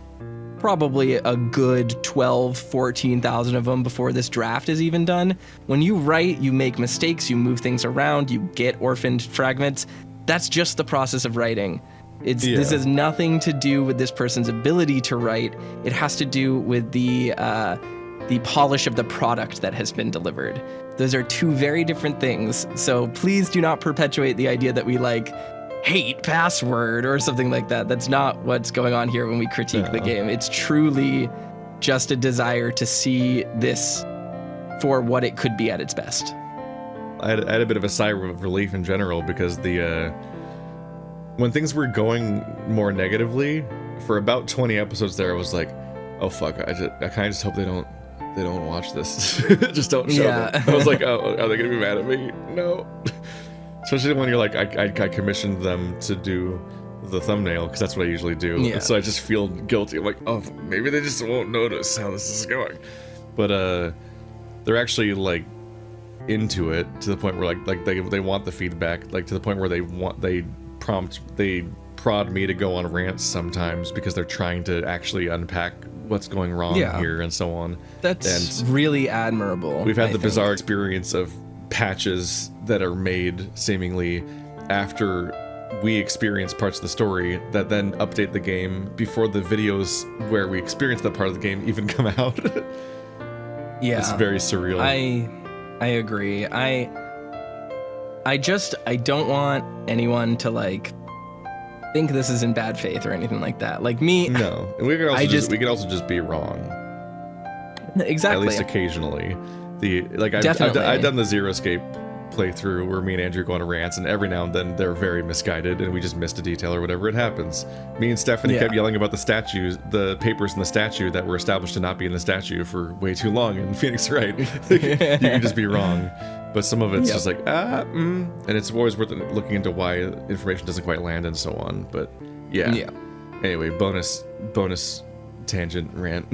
probably a good 12, 14,000 of them before this draft is even done. When you write, you make mistakes, you move things around, you get orphaned fragments. That's just the process of writing. This has nothing to do with this person's ability to write. It has to do with the polish of the product that has been delivered. Those are two very different things. So please do not perpetuate the idea that we like hate Password or something like that. That's not what's going on here when we critique the game. It's truly just a desire to see this for what it could be at its best. I had a bit of a sigh of relief in general, because when things were going more negatively, for about 20 episodes there, I was like, oh fuck, I kind of just hope they don't watch this. Just don't show them. I was like, oh, are they gonna be mad at me? No. Especially when you're like, I commissioned them to do the thumbnail, because that's what I usually do. Yeah. So I just feel guilty. I'm like, oh, maybe they just won't notice how this is going. But they're actually like into it to the point where like they want the feedback, like to the point where they prod me to go on rants sometimes, because they're trying to actually unpack what's going wrong here and so on. That's really admirable. We've had the bizarre experience of patches that are made seemingly after we experience parts of the story that then update the game before the videos where we experience that part of the game even come out. It's very surreal. I agree. I don't want anyone to like think this is in bad faith or anything like that. Like me. No, and we can also just be wrong. Exactly. At least occasionally. I've done the Zero Escape playthrough where me and Andrew go on rants, and every now and then they're very misguided and we just missed a detail or whatever. It happens. Me and Stephanie kept yelling about the statues, the papers in the statue that were established to not be in the statue for way too long, and Phoenix right. You can just be wrong. But some of it's just like, and it's always worth looking into why information doesn't quite land and so on. But anyway, bonus tangent rant.